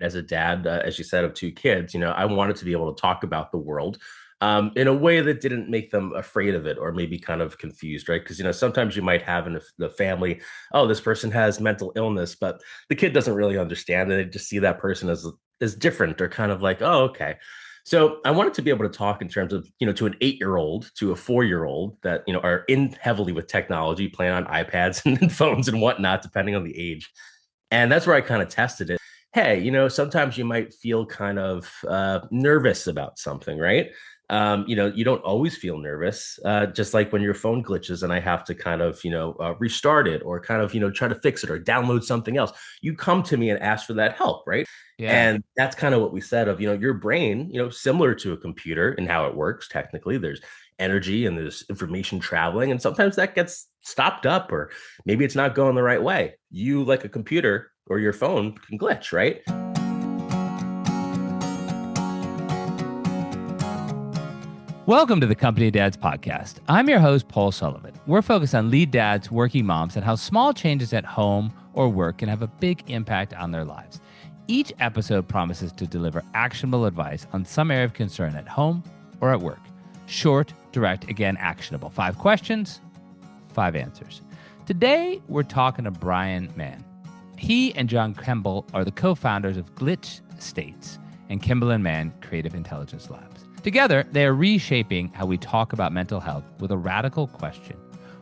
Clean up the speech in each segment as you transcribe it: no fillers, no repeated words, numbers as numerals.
as a dad, as you said, of two kids, I wanted to be able to talk about the world in a way that didn't make them afraid of it or maybe kind of confused, right? Because, sometimes you might have in the family, oh, this person has mental illness, but the kid doesn't really understand, and they just see that person as different or kind of like, oh, okay. So I wanted to be able to talk in terms of, to an 8-year-old, to a 4-year-old that, are in heavily with technology, playing on iPads and phones and whatnot, depending on the age. And that's where I kind of tested it. Hey, sometimes you might feel kind of nervous about something, right? You don't always feel nervous, just like when your phone glitches and I have to kind of, restart it or kind of, try to fix it or download something else. You come to me and ask for that help, right? Yeah. And that's kind of what we said of, your brain, similar to a computer and how it works. Technically, there's energy and there's information traveling. And sometimes that gets stopped up, or maybe it's not going the right way. You, like a computer or your phone, can glitch, right? Welcome to the Company Dads Podcast. I'm your host, Paul Sullivan. We're focused on lead dads, working moms, and how small changes at home or work can have a big impact on their lives. Each episode promises to deliver actionable advice on some area of concern at home or at work. Short, direct, again, actionable. 5 questions, 5 answers. Today, we're talking to Brian Mann. He and John Kemble are the co-founders of Glitch States and Kemble and Mann Creative Intelligence Labs. Together, they are reshaping how we talk about mental health with a radical question.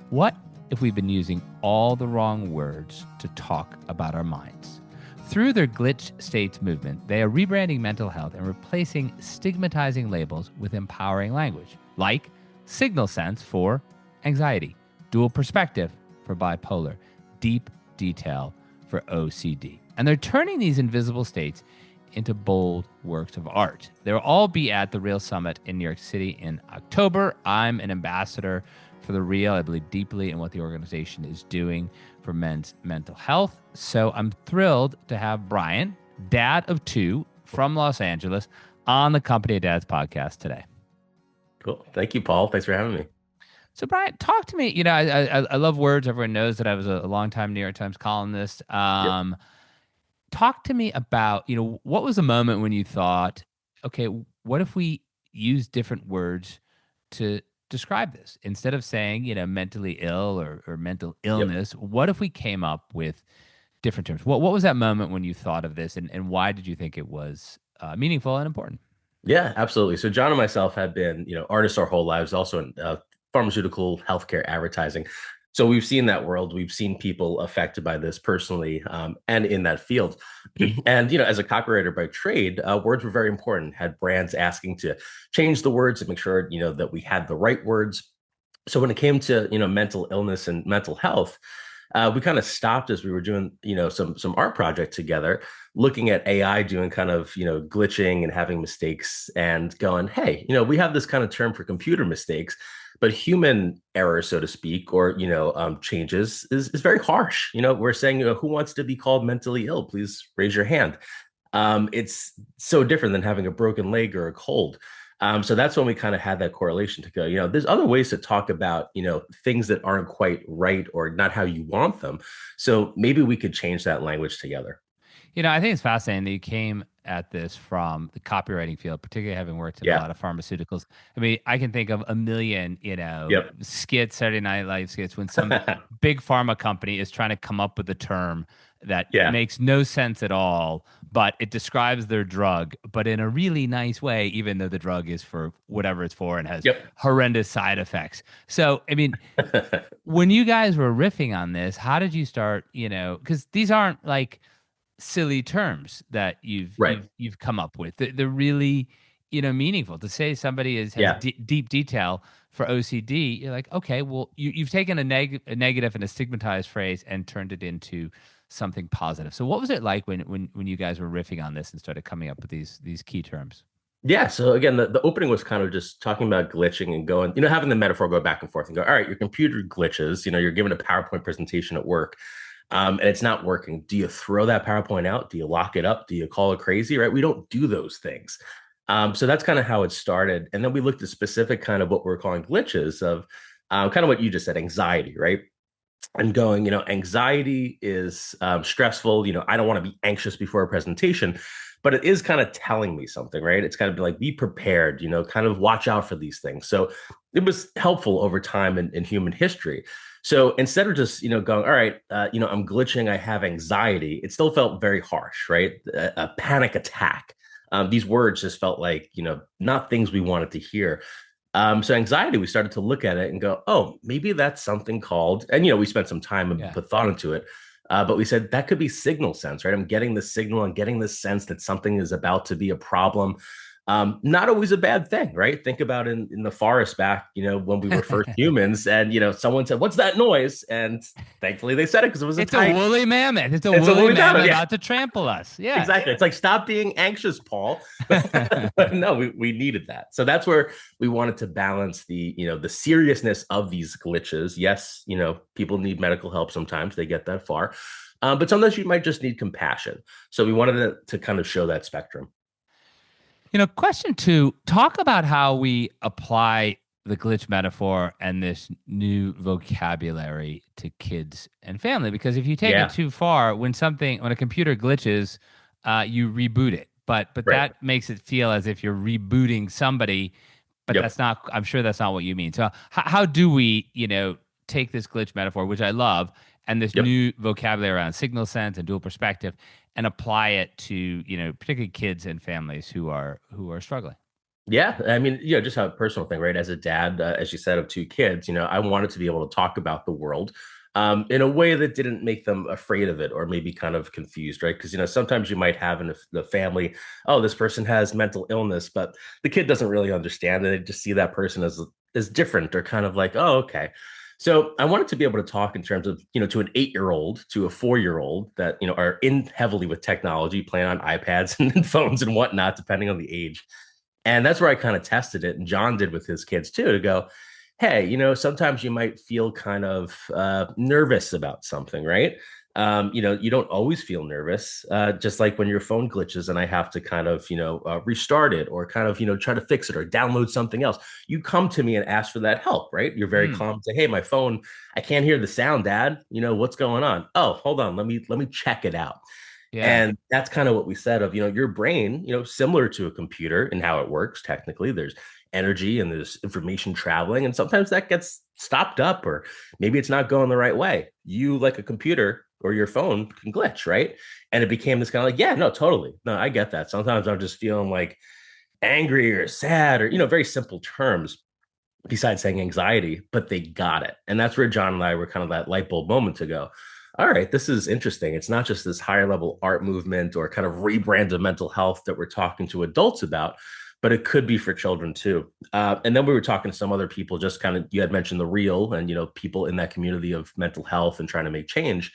What if we've been using all the wrong words to talk about our minds? Through their Glitch States movement, they are rebranding mental health and replacing stigmatizing labels with empowering language, like signal sense for anxiety, dual perspective for bipolar, deep detail for OCD. And they're turning these invisible states into bold works of art. They'll all be at the Real Summit in New York City in October. I'm an ambassador for the Real. I believe deeply in what the organization is doing for men's mental health. So I'm thrilled to have Brian, dad of 2 from Los Angeles, on the Company of Dads podcast today. Cool. Thank you, Paul. Thanks for having me. So Brian, talk to me. I love words. Everyone knows that I was a longtime New York Times columnist. Yep. Talk to me about, what was the moment when you thought, okay, what if we use different words to describe this? Instead of saying, mentally ill or mental Yep. illness, what if we came up with different terms? What was that moment when you thought of this, and why did you think it was meaningful and important? Yeah, absolutely. So John and myself have been, artists our whole lives, also in pharmaceutical healthcare advertising. So we've seen that world. We've seen people affected by this personally, and in that field. And as a copywriter by trade, words were very important. Had brands asking to change the words and make sure that we had the right words. So when it came to mental illness and mental health, we kind of stopped as we were doing some art project together, looking at AI doing kind of glitching and having mistakes, and going, hey, we have this kind of term for computer mistakes, but human error, so to speak, or changes is very harsh. We're saying, who wants to be called mentally ill? Please raise your hand. It's so different than having a broken leg or a cold. So that's when we kind of had that correlation to go, there's other ways to talk about, things that aren't quite right or not how you want them. So maybe we could change that language together. I think it's fascinating that you came at this from the copywriting field, particularly having worked in a Yeah. lot of pharmaceuticals. I mean, I can think of a million, Yep. skits, Saturday Night Live skits, when some big pharma company is trying to come up with a term that Yeah. makes no sense at all, but it describes their drug, but in a really nice way, even though the drug is for whatever it's for and has Yep. horrendous side effects. So, I mean, when you guys were riffing on this, how did you start, because these aren't like silly terms that you've Right. you've come up with. They're really, meaningful. To say somebody has Yeah. deep detail for OCD, you're like, okay, well, you've taken a negative and a stigmatized phrase and turned it into something positive. So what was it like when you guys were riffing on this and started coming up with these key terms? Yeah. So again, the opening was kind of just talking about glitching and going, having the metaphor go back and forth and go, all right, your computer glitches, you're given a PowerPoint presentation at work. And it's not working. Do you throw that PowerPoint out? Do you lock it up? Do you call it crazy? Right? We don't do those things. So that's kind of how it started. And then we looked at specific kind of what we're calling glitches of kind of what you just said, anxiety, right? And going, anxiety is stressful. I don't want to be anxious before a presentation. but it is kind of telling me something, right? It's kind of like, be prepared, kind of watch out for these things. So it was helpful over time in human history. So instead of just, going, all right, I'm glitching, I have anxiety, it still felt very harsh, right? A panic attack. These words just felt like, not things we wanted to hear. So anxiety, we started to look at it and go, oh, maybe that's something called, and we spent some time and Yeah. put thought into it. But we said that could be signal sense, right? I'm getting the signal, I'm getting the sense that something is about to be a problem. Not always a bad thing, right? Think about in the forest back, when we were first humans, and someone said, "What's that noise?" And thankfully they said it because it was a It's a tiger. woolly mammoth. It's a It's a woolly woolly mammoth, mammoth yeah. about to trample us. Yeah. Exactly. It's like, stop being anxious, Paul. But no, we needed that. So that's where we wanted to balance the seriousness of these glitches. Yes, people need medical help sometimes. They get that far. But sometimes you might just need compassion. So we wanted to kind of show that spectrum. Question two, talk about how we apply the glitch metaphor and this new vocabulary to kids and family. Because if you take it Yeah. too far, when a computer glitches, you reboot it. But Right. that makes it feel as if you're rebooting somebody, but Yep. I'm sure that's not what you mean. So how do we, take this glitch metaphor, which I love, and this Yep. new vocabulary around signal sense and dual perspective, and apply it to particularly kids and families who are struggling. Yeah, I mean, just a personal thing, right? As a dad, as you said, of two kids, I wanted to be able to talk about the world in a way that didn't make them afraid of it or maybe kind of confused, right? Because sometimes you might have in the family, oh, this person has mental illness, but the kid doesn't really understand, and they just see that person as different or kind of like, oh, okay. So I wanted to be able to talk in terms of, to an 8-year-old, to a 4-year-old that, are in heavily with technology, playing on iPads and phones and whatnot, depending on the age. And that's where I kind of tested it. And John did with his kids too, to go, hey, sometimes you might feel kind of nervous about something, right? You don't always feel nervous, just like when your phone glitches and I have to kind of, restart it or kind of, try to fix it or download something else. You come to me and ask for that help, right? You're very Mm, calm. Say, hey, my phone, I can't hear the sound, Dad. What's going on? Oh, hold on. Let me check it out. yeah. And that's kind of what we said of, your brain, similar to a computer and how it works. Technically, there's energy and there's information traveling. And sometimes that gets stopped up, or maybe it's not going the right way. You, like a computer or your phone, can glitch, right? And it became this kind of like, yeah, no, totally. No, I get that. Sometimes I'm just feeling like angry or sad or, very simple terms besides saying anxiety, but they got it. And that's where John and I were kind of that light bulb moment to go, all right, this is interesting. It's not just this higher level art movement or kind of rebrand of mental health that we're talking to adults about, but it could be for children too. And then we were talking to some other people, just kind of, you had mentioned the real and, people in that community of mental health and trying to make change.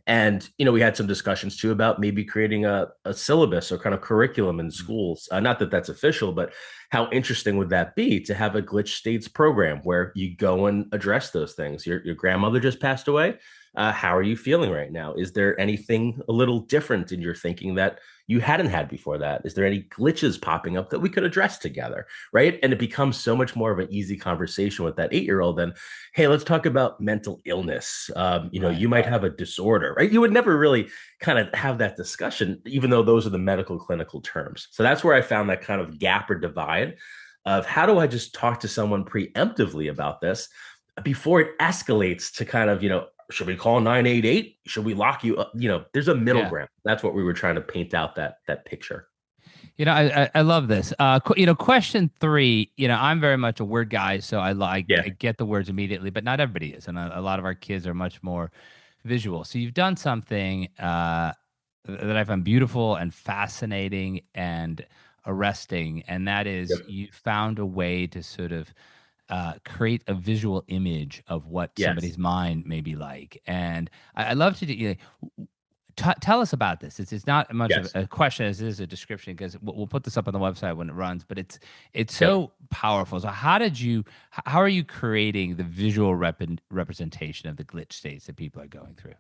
And, we had some discussions too about maybe creating a syllabus or kind of curriculum in schools. Not that that's official, but how interesting would that be to have a glitch states program where you go and address those things? Your grandmother just passed away. How are you feeling right now? Is there anything a little different in your thinking that you hadn't had before that? Is there any glitches popping up that we could address together? Right. And it becomes so much more of an easy conversation with that 8-year-old than, hey, let's talk about mental illness. Right. You might have a disorder, right? You would never really kind of have that discussion, even though those are the medical clinical terms. So that's where I found that kind of gap or divide of how do I just talk to someone preemptively about this before it escalates to kind of, should we call 988? Should we lock you up? There's a middle Yeah. ground. That's what we were trying to paint out that picture. I love this. Question three. I'm very much a word guy, so Yeah. I get the words immediately, but not everybody is, and a lot of our kids are much more visual. So you've done something that I find beautiful and fascinating and arresting, and that is Yep. you found a way to sort of create a visual image of what Yes. somebody's mind may be like. And I love to do. Tell us about this. It's not much of Yes. a question as it is a description because we'll put this up on the website when it runs. But it's Yep. so powerful. So how are you creating the visual representation of the glitch states that people are going through?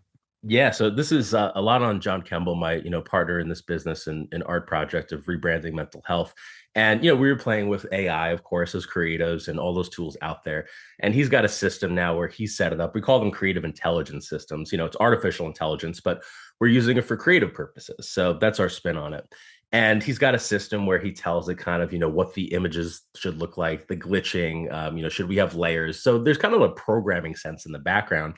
Yeah, so this is a lot on John Kemble, my partner in this business and art project of rebranding mental health. And we were playing with AI, of course, as creatives and all those tools out there. And he's got a system now where he's set it up. We call them creative intelligence systems. It's artificial intelligence, but we're using it for creative purposes. So that's our spin on it. And he's got a system where he tells it kind of, what the images should look like, the glitching, should we have layers? So there's kind of a programming sense in the background.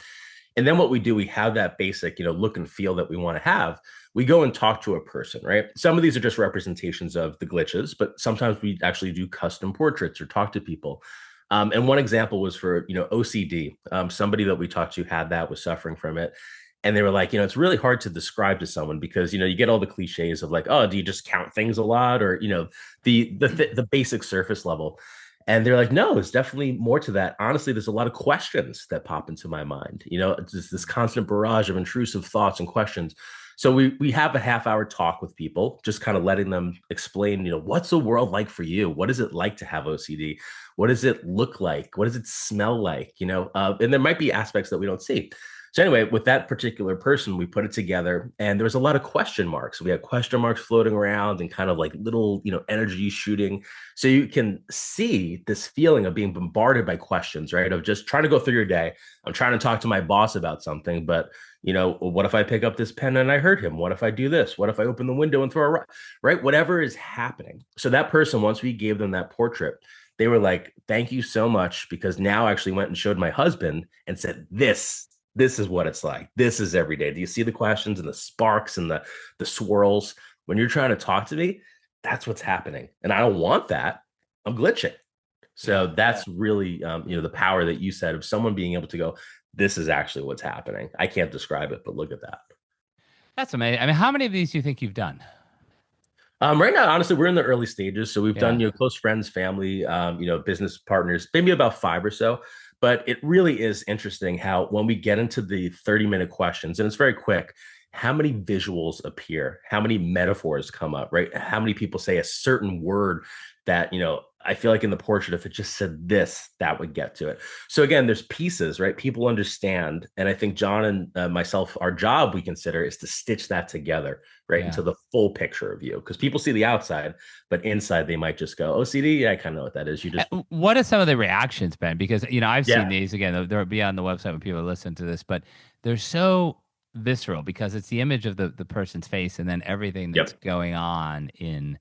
And then what we do, we have that basic, look and feel that we want to have. We go and talk to a person, right? Some of these are just representations of the glitches, but sometimes we actually do custom portraits or talk to people. And one example was for, OCD. Somebody that we talked to had that, was suffering from it. And they were like, it's really hard to describe to someone because, you get all the cliches of like, oh, do you just count things a lot? Or, the basic surface level. And they're like, no, it's definitely more to that. Honestly, there's a lot of questions that pop into my mind. It's just this constant barrage of intrusive thoughts and questions. So we have a half-hour talk with people, just kind of letting them explain, what's the world like for you? What is it like to have OCD? What does it look like? What does it smell like? And there might be aspects that we don't see. So anyway, with that particular person, we put it together and there was a lot of question marks. We had question marks floating around and kind of like little, energy shooting. So you can see this feeling of being bombarded by questions, right? Of just trying to go through your day. I'm trying to talk to my boss about something, but what if I pick up this pen and I hurt him? What if I do this? What if I open the window and throw a rock? Right? Whatever is happening. So that person, once we gave them that portrait, they were like, thank you so much, because now I actually went and showed my husband and said, this is what it's like. This is every day. Do you see the questions and the sparks and the swirls? When you're trying to talk to me, that's what's happening. And I don't want that. I'm glitching. So that's really, the power that you said of someone being able to go, this is actually what's happening. I can't describe it, but look at that. That's amazing. I mean, how many of these do you think you've done? Right now, honestly, we're in the early stages. So we've done, close friends, family, business partners, maybe about 5 or so. But it really is interesting how when we get into the 30-minute questions, and it's very quick, how many visuals appear, how many metaphors come up, right? How many people say a certain word that, I feel like in the portrait, if it just said this, that would get to it. So again, there's pieces, right? People understand. And I think John and myself, our job we consider is to stitch that together, right? Into the full picture of you. Because people see the outside, but inside they might just go, OCD, yeah, I kind of know what that is. You just What are some of the reactions, Ben? Because, I've seen these, again, they'll be on the website when people listen to this, but they're so visceral because it's the image of the person's face and then everything that's going on in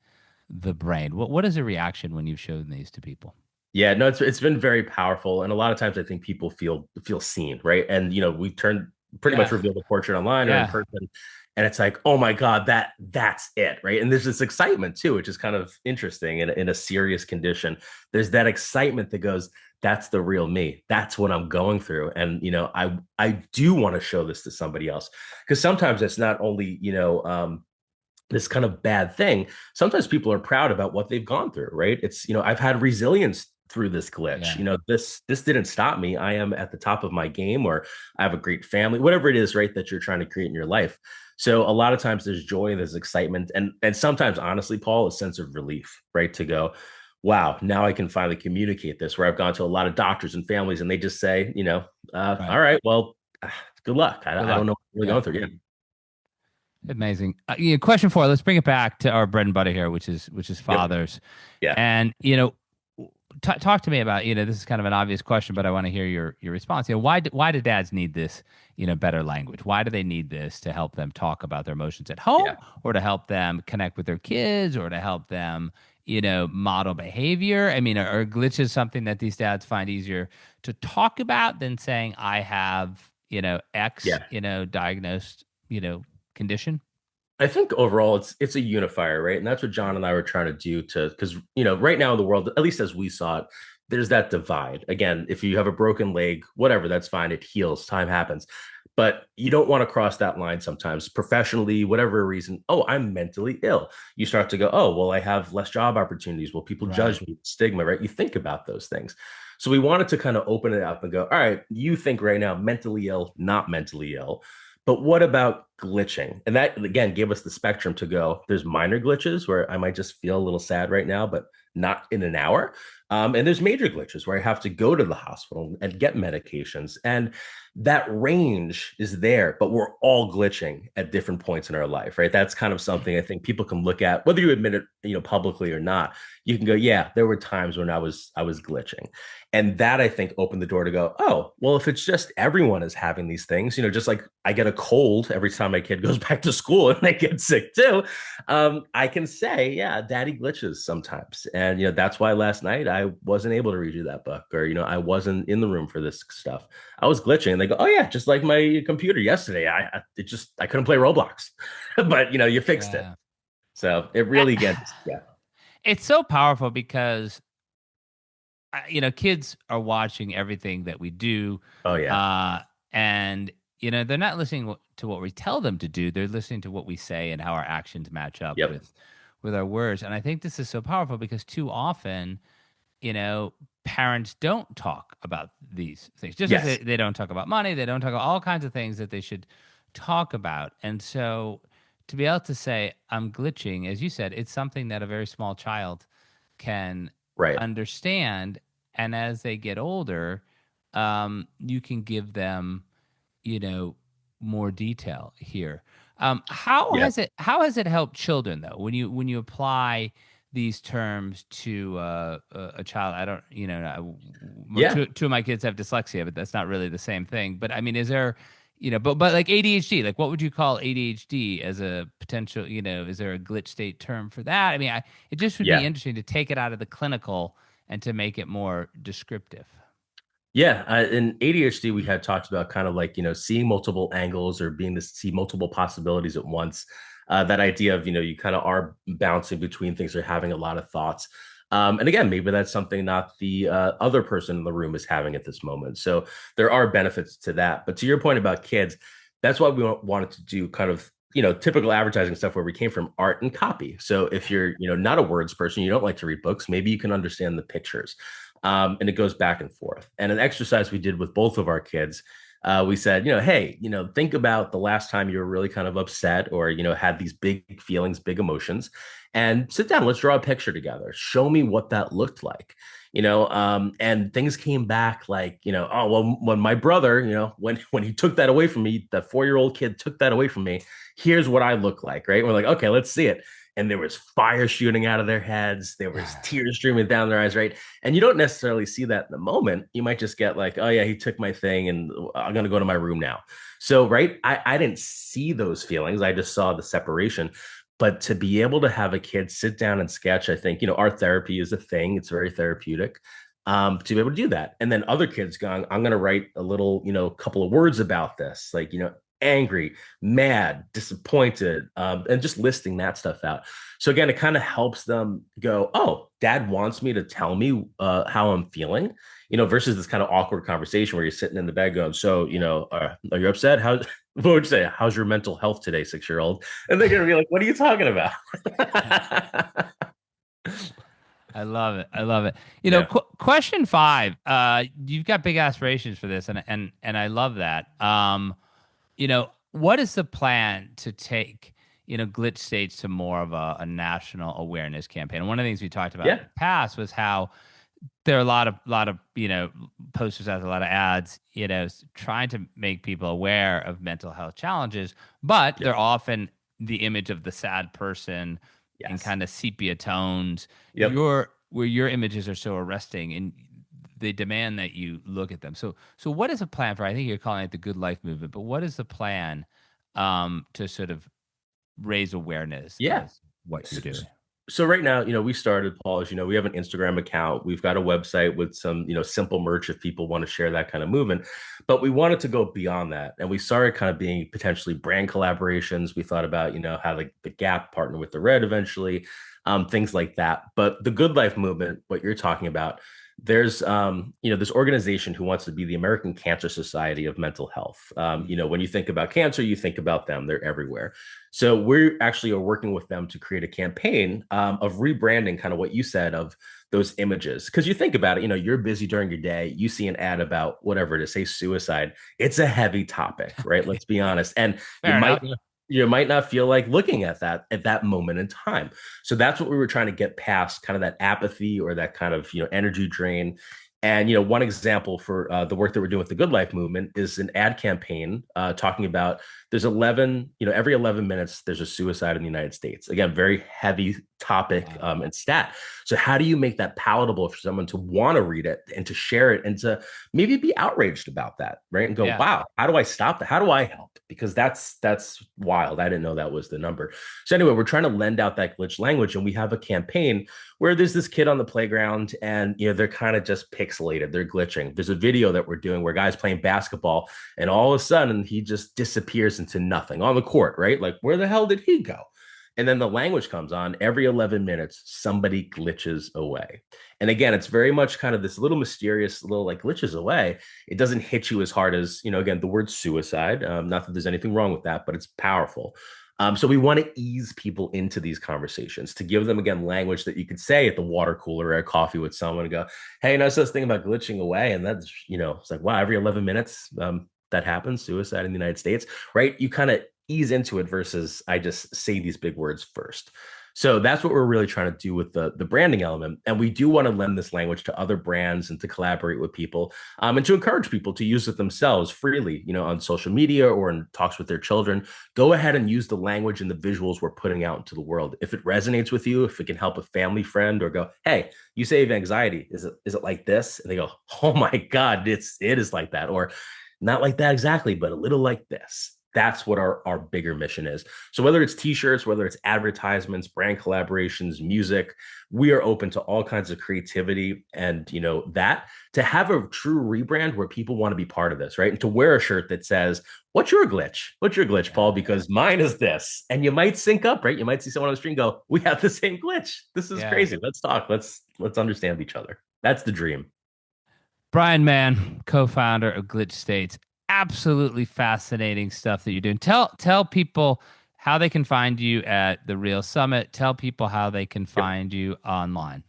the brain. What is the reaction when you've shown these to people? Yeah, no, it's been very powerful, and a lot of times I think people feel seen, right? And we turned pretty much reveal the portrait online or in person, and it's like, oh my god, that's it, right? And there's this excitement too, which is kind of interesting in a serious condition. There's that excitement that goes, that's the real me. That's what I'm going through, and I do want to show this to somebody else, because sometimes it's not only this kind of bad thing. Sometimes people are proud about what they've gone through, right? It's, I've had resilience through this glitch. This didn't stop me. I am at the top of my game, or I have a great family, whatever it is, right, that you're trying to create in your life. So a lot of times there's joy, there's excitement, and sometimes, honestly, Paul, a sense of relief, right? To go, wow, now I can finally communicate this, where I've gone to a lot of doctors and families and they just say, all right, well, good luck. I don't know what you're going through. Yeah. Amazing. Question 4. Let's bring it back to our bread and butter here, which is fathers. Yeah. And talk to me about this is kind of an obvious question, but I want to hear your response. Why do dads need this better language? Why do they need this to help them talk about their emotions at home, or to help them connect with their kids, or to help them model behavior? I mean, are glitches something that these dads find easier to talk about than saying I have X diagnosed condition? I think overall it's a unifier, right? And that's what John and I were trying to do, because right now in the world, at least as we saw it, there's that divide. Again, if you have a broken leg, whatever, that's fine. It heals, time happens. But you don't want to cross that line sometimes, professionally, whatever reason. Oh, I'm mentally ill. You start to go, oh, well, I have less job opportunities. Will people judge me? Stigma, right? You think about those things. So we wanted to kind of open it up and go, all right, you think right now mentally ill, not mentally ill. But what about glitching? And that, again, gave us the spectrum to go, there's minor glitches where I might just feel a little sad right now, but not in an hour. And there's major glitches where I have to go to the hospital and get medications. And that range is there, but we're all glitching at different points in our life, right? That's kind of something I think people can look at, whether you admit it, publicly or not. You can go, yeah, there were times when I was glitching. And that, I think, opened the door to go, oh, well, if it's just everyone is having these things, just like I get a cold every time my kid goes back to school and they get sick too, I can say, yeah, daddy glitches sometimes. And, that's why last night I wasn't able to redo that book, or, I wasn't in the room for this stuff. I was glitching, and they go, oh yeah, just like my computer yesterday. I couldn't play Roblox, but you fixed it. Yeah. So it really gets, yeah. It's so powerful because kids are watching everything that we do. Oh yeah. And they're not listening to what we tell them to do. They're listening to what we say and how our actions match up Yep. with our words. And I think this is so powerful because too often, parents don't talk about these things. Just Yes. as they don't talk about money, they don't talk about all kinds of things that they should talk about. And so to be able to say, I'm glitching, as you said, it's something that a very small child can Right. understand. And as they get older, you can give them, more detail here. How Yeah. has it helped children though when you apply these terms to a child? I don't, Yeah. two of my kids have dyslexia, but that's not really the same thing. But I mean, is there, but like ADHD, like what would you call ADHD as a potential? Is there a glitch state term for that? I mean, it just would be Yeah. interesting to take it out of the clinical and to make it more descriptive. Yeah, in ADHD, we had talked about kind of like, seeing multiple angles or being to see multiple possibilities at once. That idea of, you kind of are bouncing between things or having a lot of thoughts. And again, maybe that's something not the other person in the room is having at this moment. So there are benefits to that. But to your point about kids, that's why we wanted to do kind of, typical advertising stuff where we came from art and copy. So if you're, not a words person, you don't like to read books, maybe you can understand the pictures. And it goes back and forth. And an exercise we did with both of our kids, we said, hey, think about the last time you were really kind of upset or, had these big feelings, big emotions, and sit down. Let's draw a picture together. Show me what that looked like, and things came back like, oh, well, when my brother, when he took that away from me, that 4-year-old kid took that away from me, here's what I look like, right? We're like, okay, let's see it. And there was fire shooting out of their heads. There was tears streaming down their eyes, right? And you don't necessarily see that in the moment. You might just get like, oh yeah, he took my thing and I'm going to go to my room now. So, right, I didn't see those feelings. I just saw the separation. But to be able to have a kid sit down and sketch, I think, art therapy is a thing. It's very therapeutic. To be able to do that. And then other kids going, I'm going to write a little, couple of words about this, like, angry, mad, disappointed, and just listing that stuff out. So again, it kind of helps them go, oh, dad wants me to tell me how I'm feeling, versus this kind of awkward conversation where you're sitting in the bed going, so, are you upset? What would you say? How's your mental health today, 6-year-old? And they're going to be like, what are you talking about? I love it. I love it. Yeah. Question 5. You've got big aspirations for this, and I love that. What is the plan to take, glitch states to more of a national awareness campaign? And one of the things we talked about in the past was how there are a lot of posters out there, a lot of ads, trying to make people aware of mental health challenges, but they're often the image of the sad person in kind of sepia tones. Where your images are so arresting and they demand that you look at them. So what is a plan for, I think you're calling it the Good Life movement, but what is the plan to sort of raise awareness of what you're doing? So right now, we started, Paul, as we have an Instagram account. We've got a website with some, simple merch if people want to share that kind of movement. But we wanted to go beyond that. And we started kind of being potentially brand collaborations. We thought about, how the Gap partner with the Red eventually, things like that. But the Good Life movement, what you're talking about, there's this organization who wants to be the American Cancer Society of Mental Health. When you think about cancer, you think about them. They're everywhere. So we're actually working with them to create a campaign of rebranding kind of what you said of those images. Because you think about it, you're busy during your day, you see an ad about whatever it is, say suicide. It's a heavy topic, right? Let's be honest. And you might not feel like looking at that moment in time. So that's what we were trying to get past, kind of that apathy or that kind of, energy drain. And one example for the work that we're doing with the Good Life movement is an ad campaign talking about there's 11, every 11 minutes there's a suicide in the United States. Again, very heavy topic and stat. So how do you make that palatable for someone to want to read it and to share it and to maybe be outraged about that, right? And go, wow, how do I stop that? How do I help? Because that's wild. I didn't know that was the number. So anyway, we're trying to lend out that glitch language, and we have a campaign where there's this kid on the playground and they're kind of just pixelated, they're glitching. There's a video that we're doing where guys playing basketball and all of a sudden he just disappears into nothing on the court, right? Like, where the hell did he go? And then the language comes on. Every 11 minutes somebody glitches away. And again, it's very much kind of this little mysterious little like glitches away. It doesn't hit you as hard as again, the word suicide. Not that there's anything wrong with that, but it's powerful. So we want to ease people into these conversations, to give them, again, language that you could say at the water cooler or at coffee with someone and go, hey, I saw this thing about glitching away. And that's, it's like, wow, every 11 minutes that happens, suicide in the United States, right? You kind of ease into it versus I just say these big words first. So that's what we're really trying to do with the branding element. And we do want to lend this language to other brands and to collaborate with people and to encourage people to use it themselves freely, on social media or in talks with their children. Go ahead and use the language and the visuals we're putting out into the world. If it resonates with you, if it can help a family friend, or go, hey, you say you have anxiety. Is it like this? And they go, oh my God, it is like that. Or not like that exactly, but a little like this. That's what our bigger mission is. So whether it's t-shirts, whether it's advertisements, brand collaborations, music, we are open to all kinds of creativity and, that to have a true rebrand where people want to be part of this, right? And to wear a shirt that says, what's your glitch? What's your glitch, Paul? Because mine is this. And you might sync up, right? You might see someone on the street and go, we have the same glitch. This is crazy. Let's talk. Let's understand each other. That's the dream. Brian Mann, co-founder of Glitch States. Absolutely fascinating stuff that you're doing. Tell people how they can find you at the Real Summit. Tell people how they can find you online.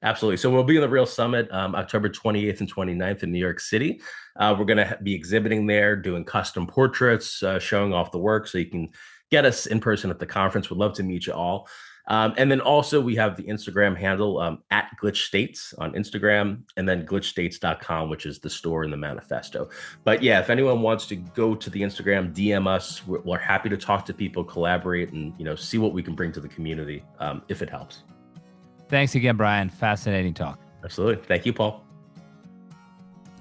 Absolutely. So we'll be in the Real Summit October 28th and 29th in New York City. We're going to be exhibiting there, doing custom portraits, showing off the work, so you can get us in person at the conference. We'd love to meet you all. And then also we have the Instagram handle at Glitch States on Instagram, and then glitchstates.com, which is the store in the manifesto. But yeah, if anyone wants to go to the Instagram, DM us. We're happy to talk to people, collaborate, and see what we can bring to the community if it helps. Thanks again, Brian. Fascinating talk. Absolutely. Thank you, Paul.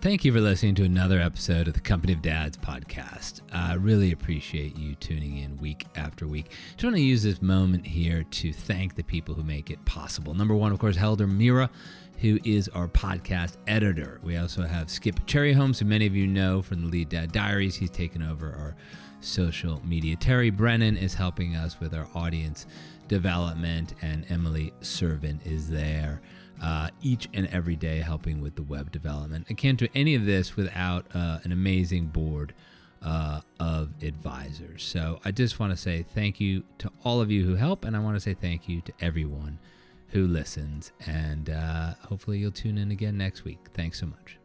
Thank you for listening to another episode of the Company of Dads podcast. I really appreciate you tuning in week after week. Just want to use this moment here to thank the people who make it possible. Number one, of course, Helder Mira, who is our podcast editor. We also have Skip Cherryholmes, who many of you know from the Lead Dad Diaries. He's taken over our social media. Terry Brennan is helping us with our audience development, and Emily Servin is there each and every day helping with the web development. I can't do any of this without an amazing board of advisors. So I just want to say thank you to all of you who help, and I want to say thank you to everyone who listens, and hopefully you'll tune in again next week. Thanks so much.